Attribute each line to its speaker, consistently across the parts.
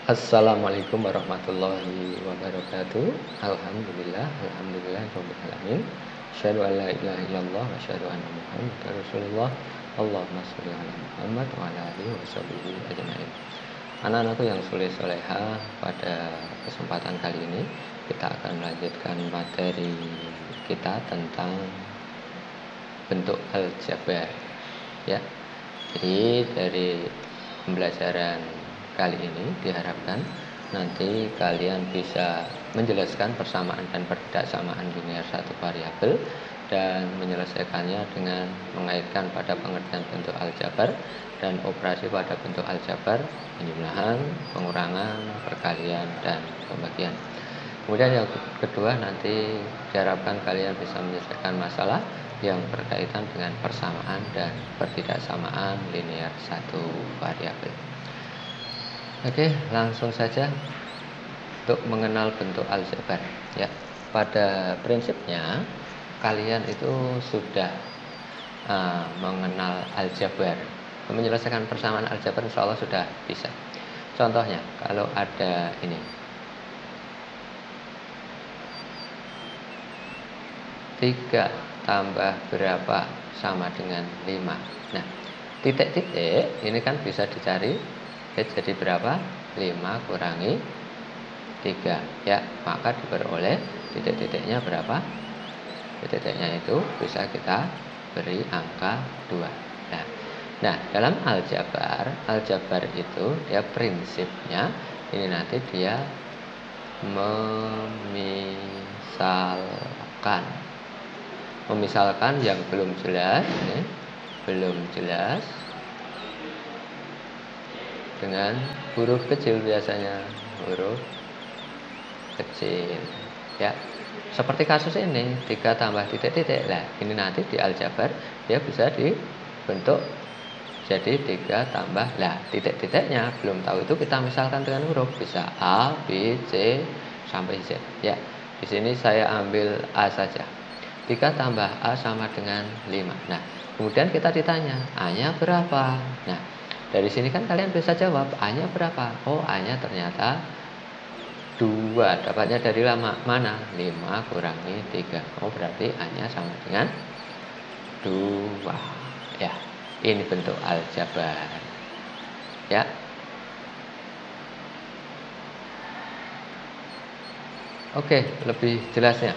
Speaker 1: Assalamualaikum warahmatullahi wabarakatuh. Alhamdulillah alamin. Asyhadu an la ilaha illallah wa asyhadu anna Muhammadar Rasulullah. Allahumma sholli ala Muhammad wa ala alihi washabihi ajmain. Anak-anakku yang soleh-soleha, pada kesempatan kali ini kita akan melanjutkan materi kita tentang bentuk aljabar, ya. Jadi dari pembelajaran kali ini diharapkan nanti kalian bisa menjelaskan persamaan dan pertidaksamaan linear satu variabel dan menyelesaikannya dengan mengaitkan pada pengertian bentuk aljabar dan operasi pada bentuk aljabar, penjumlahan, pengurangan, perkalian, dan pembagian. Kemudian yang kedua, nanti diharapkan kalian bisa menyelesaikan masalah yang berkaitan dengan persamaan dan pertidaksamaan linear satu variabel. Oke, langsung saja untuk mengenal bentuk aljabar, ya. Pada prinsipnya kalian itu sudah mengenal aljabar, menyelesaikan persamaan aljabar insya Allah sudah bisa. Contohnya kalau ada ini 3 tambah berapa sama dengan 5. Nah, titik-titik ini kan bisa dicari. Jadi berapa? 5 kurangi 3, ya. Maka diperoleh titik-titiknya berapa? Titik-titiknya itu bisa kita beri angka 2. Nah, dalam aljabar itu ya prinsipnya ini nanti dia memisalkan yang belum jelas ini, belum jelas dengan huruf kecil, biasanya huruf kecil, ya. Seperti kasus ini 3 tambah titik-titik. Lah, ini nanti di aljabar dia bisa dibentuk jadi 3 tambah, lah titik-titiknya belum tahu itu kita misalkan dengan huruf, bisa A, B, C sampai Z, ya. Di sini saya ambil A saja. 3 tambah A sama dengan 5. Nah, kemudian kita ditanya A-nya berapa. Nah, dari sini kan kalian bisa jawab A-nya berapa. Oh, A-nya ternyata 2. Dapatnya dari mana? 5 kurangi 3. Oh, berarti A-nya sama dengan 2. Ya, ini bentuk aljabar, ya. Oke, lebih jelasnya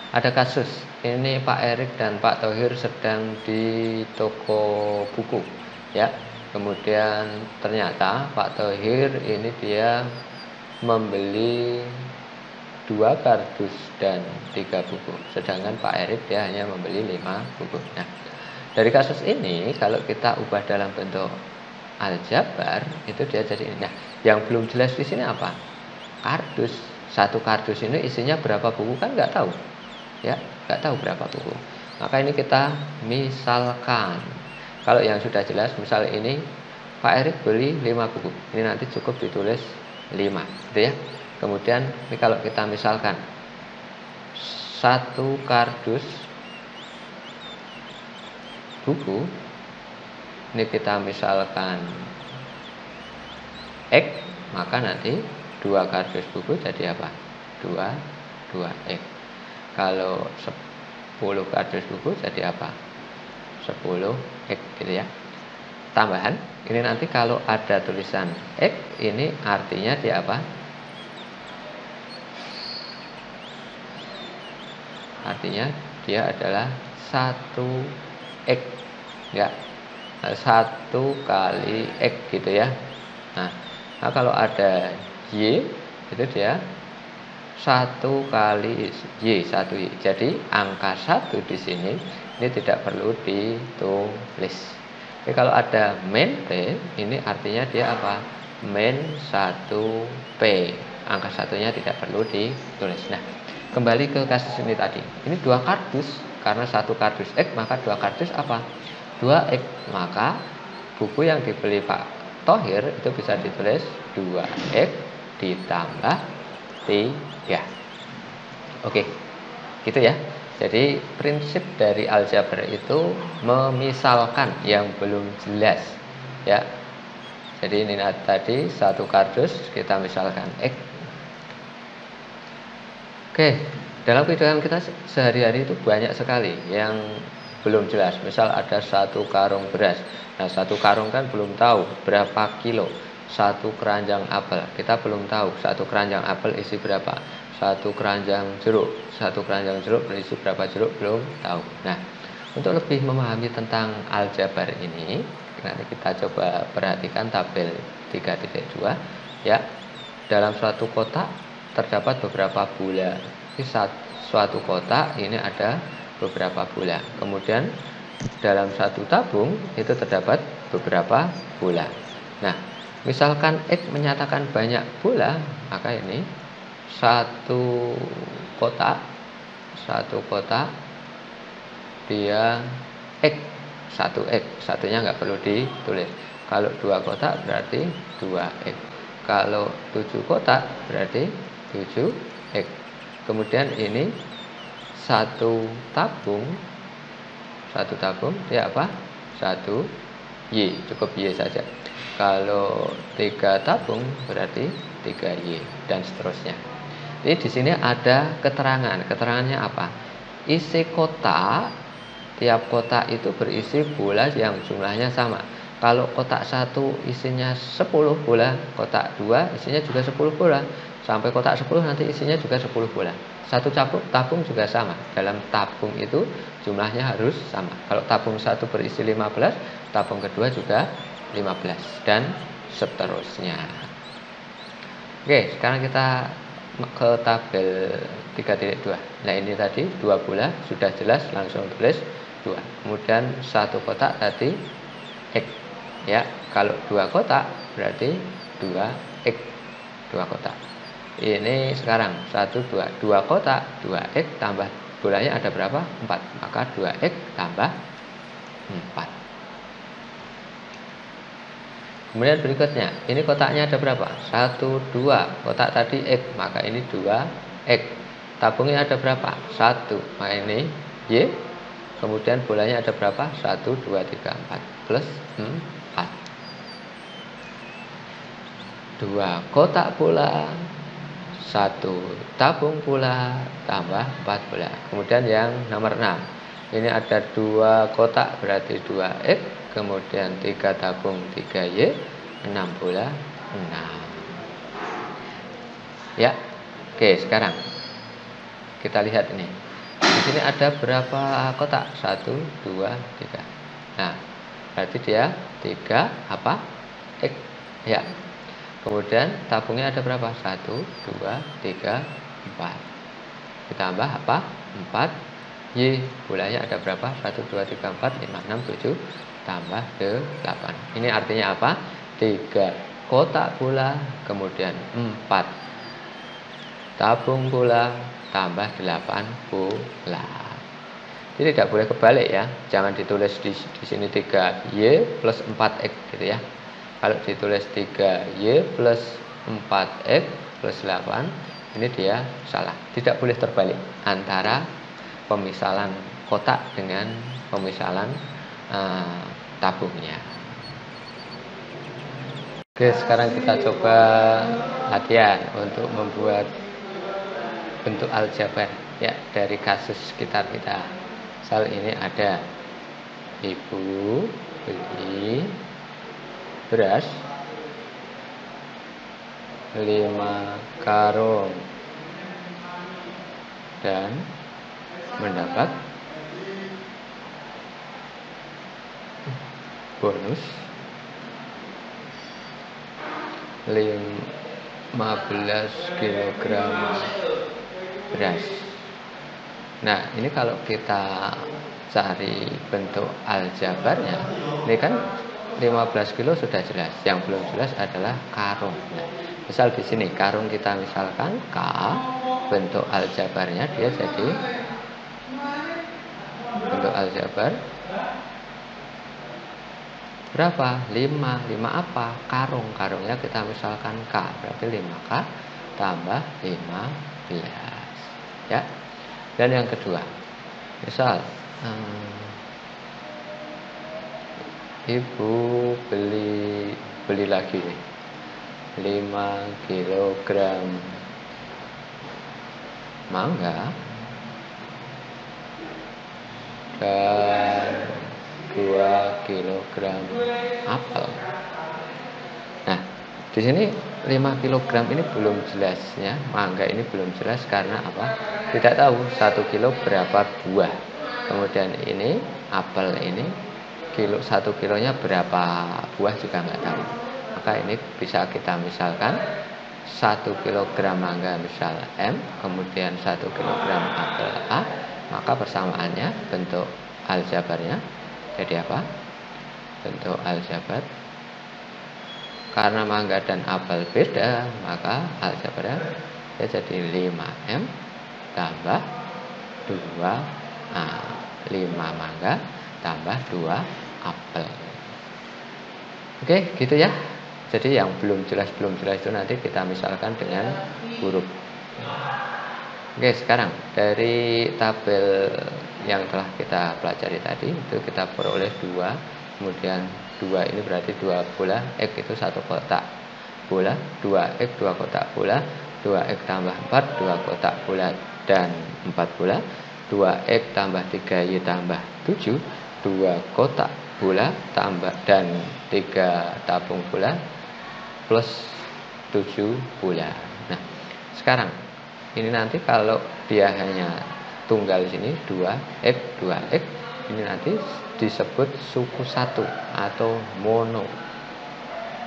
Speaker 1: ada kasus. Ini Pak Erik dan Pak Thohir sedang di toko buku, ya. Kemudian ternyata Pak Thohir ini dia membeli 2 kardus dan 3 buku, sedangkan Pak Erik dia hanya membeli 5 buku. Nah, dari kasus ini kalau kita ubah dalam bentuk aljabar itu dia jadi ini. Nah, yang belum jelas di sini apa? Kardus. 1 kardus ini isinya berapa buku kan nggak tahu, ya, nggak tahu berapa buku. Maka ini kita misalkan. Kalau yang sudah jelas, misal ini Pak Erik beli 5 buku. Ini nanti cukup ditulis 5, gitu ya. Kemudian ini kalau kita misalkan 1 kardus buku, ini kita misalkan X, maka nanti 2 kardus buku jadi apa? 2X. Kalau 10 kardus buku jadi apa? 10X, gitu ya. Tambahan, ini nanti kalau ada tulisan X, ini artinya dia apa? Artinya dia adalah 1X, ya. 1 kali X, gitu ya. Nah, kalau ada Y, itu dia 1 kali Y, 1Y. Jadi angka 1 di sini ini tidak perlu ditulis. Jadi kalau ada min P, ini artinya dia apa? Min 1P. Angka 1-nya tidak perlu ditulis. Nah, kembali ke kasus ini tadi. Ini 2 kardus, karena 1 kardus X, maka 2 kardus apa? 2X. Maka buku yang dibeli Pak Thohir itu bisa ditulis 2X ditambah 3. Oke, gitu ya. Jadi prinsip dari aljabar itu memisalkan yang belum jelas, ya. Jadi ini tadi satu kardus kita misalkan X. Oke, dalam kehidupan kita sehari-hari itu banyak sekali yang belum jelas. Misal ada satu karung beras. Nah, satu karung kan belum tahu berapa kilo. Satu keranjang apel, kita belum tahu satu keranjang apel isi berapa. Satu keranjang jeruk berisi berapa jeruk, belum tahu. Nah, untuk lebih memahami tentang aljabar ini, nanti kita coba perhatikan tabel 3.2 ya. Dalam suatu kotak terdapat beberapa bola. Di suatu kotak ini ada beberapa bola. Kemudian dalam satu tabung itu terdapat beberapa bola. Nah, misalkan X menyatakan banyak bola, maka ini satu kotak dia X, satunya nggak perlu ditulis. Kalau 2 kotak berarti 2X. Kalau 7 kotak berarti 7X. Kemudian ini satu tabung dia apa? 1Y, cukup Y saja. Kalau 3 tabung berarti 3Y dan seterusnya. Jadi di sini ada keterangan. Keterangannya apa? Isi kotak, tiap kotak itu berisi bola yang jumlahnya sama. Kalau kotak 1 isinya 10 bola, kotak 2 isinya juga 10 bola. Sampai kotak 10 nanti isinya juga 10 bola. Satu tabung juga sama. Dalam tabung itu jumlahnya harus sama. Kalau tabung 1 berisi 15, tabung kedua juga 15 dan seterusnya. Oke, sekarang kita ke tabel 3.2. Nah, ini tadi 2 bola sudah jelas, langsung tulis 2. Kemudian satu kotak tadi X ya. Kalau 2 kotak berarti 2X, 2 kotak. Ini sekarang 2 kotak 2X tambah bolanya ada berapa? 4. Maka 2X tambah 4. Kemudian berikutnya, ini kotaknya ada berapa? 1, 2. Kotak tadi X, maka ini 2X. Tabungnya ada berapa? 1. Maka ini Y. Kemudian bolanya ada berapa? 1, 2, 3, 4 plus 4. 2 kotak bola, 1 tabung bola tambah 4 bola. Kemudian yang nomor 6. Ini ada 2 kotak berarti 2X, kemudian 3 tabung 3Y, 6 bola 6. Ya. Oke, sekarang kita lihat ini. Di sini ada berapa kotak? 1, 2, 3. Nah, berarti dia 3 apa? X. Ya. Kemudian tabungnya ada berapa? 1, 2, 3, 4. Ditambah apa? 4Y. Bolanya ada berapa? 1, 2, 3, 4, 5, 6, 7 tambah 8. Ini artinya apa? 3 kotak bola, kemudian 4 tabung bola tambah 8 bola. Jadi tidak boleh kebalik ya. Jangan ditulis di sini 3Y plus 4X gitu ya. Kalau ditulis 3Y plus 4X plus 8, ini dia salah. Tidak boleh terbalik antara pemisalan kotak dengan pemisalan tabungnya. Oke, sekarang kita coba latihan untuk membuat bentuk aljabar ya dari kasus sekitar kita. Misal ini ada ibu beli beras 5 karung dan mendapat bonus 15 kg beras. Nah, ini kalau kita cari bentuk aljabarnya, ini kan 15 kilo sudah jelas. Yang belum jelas adalah karung. Nah, misal di sini karung kita misalkan K, bentuk aljabarnya dia jadi bentuk aljabar berapa? 5. 5 apa? Karungnya kita misalkan K, berarti 5K tambah 15. Ya. Dan yang kedua, misal ibu beli beli lagi nih. 5 kilogram mangga dan 2 kilogram apel. Nah, di sini 5 kilogram ini belum jelas ya. Mangga ini belum jelas karena apa? Tidak tahu 1 kilo berapa buah. Kemudian ini apel ini 1 kilonya berapa buah juga nggak tahu. Maka ini bisa kita misalkan 1 kilogram mangga misal M, kemudian 1 kilogram apel A, maka persamaannya bentuk aljabarnya jadi apa? Bentuk aljabar karena mangga dan apel beda, maka aljabarnya jadi 5M tambah 2A. 5 mangga tambah 2 apel. Oke, gitu ya. Jadi yang belum jelas itu nanti kita misalkan dengan huruf. Oke, sekarang dari tabel yang telah kita pelajari tadi itu kita peroleh 2, kemudian 2 ini berarti 2 bola, X itu 1 kotak bola, 2X 2 kotak bola, 2X tambah 4 2 kotak bola dan 4 bola, 2X tambah 3Y tambah 7 2 kotak bola tambah dan 3 tabung bola plus 7 bola. Nah, sekarang ini nanti kalau dia hanya tunggal sini 2X 2X, ini nanti disebut suku 1 atau mono.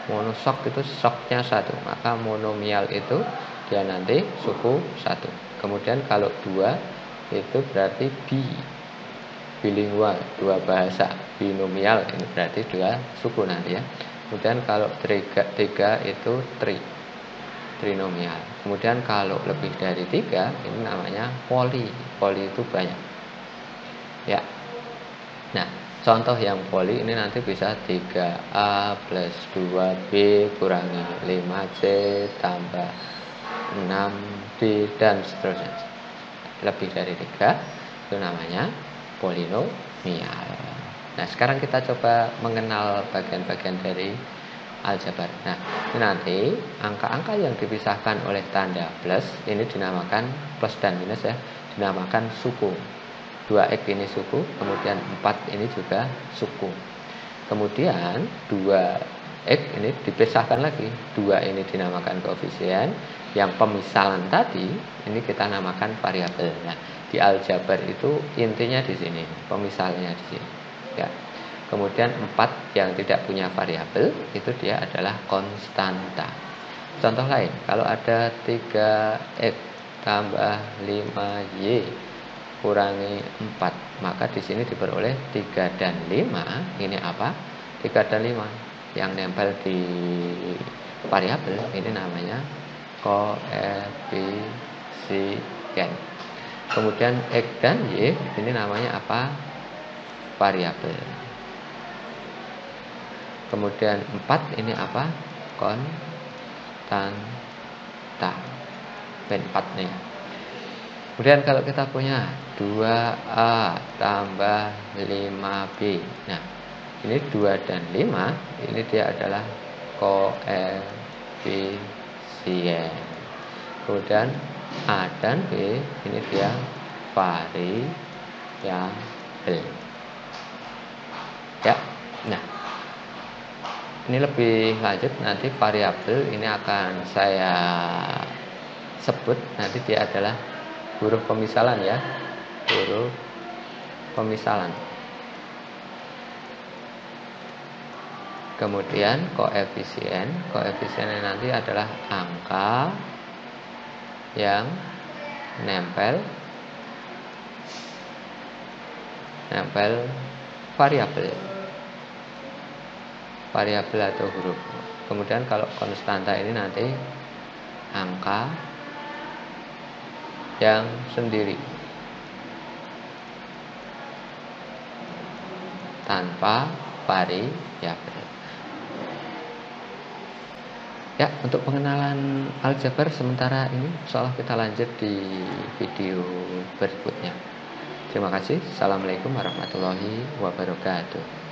Speaker 1: Monosok itu soknya 1, maka monomial itu dia nanti suku 1. Kemudian kalau 2 itu berarti bilingual, 2 bahasa. Binomial ini berarti 2 suku nanti ya. Kemudian kalau 3 itu trinomial. Kemudian kalau lebih dari 3 ini namanya poli. Poli itu banyak. Ya. Nah, contoh yang poli ini nanti bisa 3A plus 2B kurangi 5C tambah 6D dan seterusnya. Lebih dari 3 itu namanya polinomial. Nah, sekarang kita coba mengenal bagian-bagian dari aljabar. Nah, ini nanti angka-angka yang dipisahkan oleh tanda plus ini dinamakan plus dan minus ya, dinamakan suku. 2X ini suku, kemudian 4 ini juga suku. Kemudian 2X ini dipisahkan lagi. 2 ini dinamakan koefisien, yang pemisalan tadi ini kita namakan variabel. Nah, di aljabar itu intinya di sini, pemisalannya di sini. Ya. Kemudian 4 yang tidak punya variabel itu dia adalah konstanta. Contoh lain, kalau ada 3X tambah 5Y kurangi 4, maka di sini diperoleh 3 dan 5. Ini apa? 3 dan 5 yang nempel di variabel ini namanya koefisien. Kemudian X dan Y ini namanya apa? Variabel. Kemudian 4 ini apa? Konstanta. 4 nih. Kemudian kalau kita punya 2A tambah 5B. Nah, ini 2 dan 5 ini dia adalah koefisien. Kemudian A dan B ini dia variabel. Ya. Nah, ini lebih lanjut nanti variabel ini akan saya sebut nanti dia adalah huruf pemisalan ya, huruf pemisalan. Kemudian koefisien nanti adalah angka yang nempel variabel atau huruf. Kemudian kalau konstanta ini nanti angka yang sendiri tanpa variabel. Ya, untuk pengenalan aljabar sementara ini insyaallah kita lanjut di video berikutnya. Terima kasih. Assalamualaikum warahmatullahi wabarakatuh.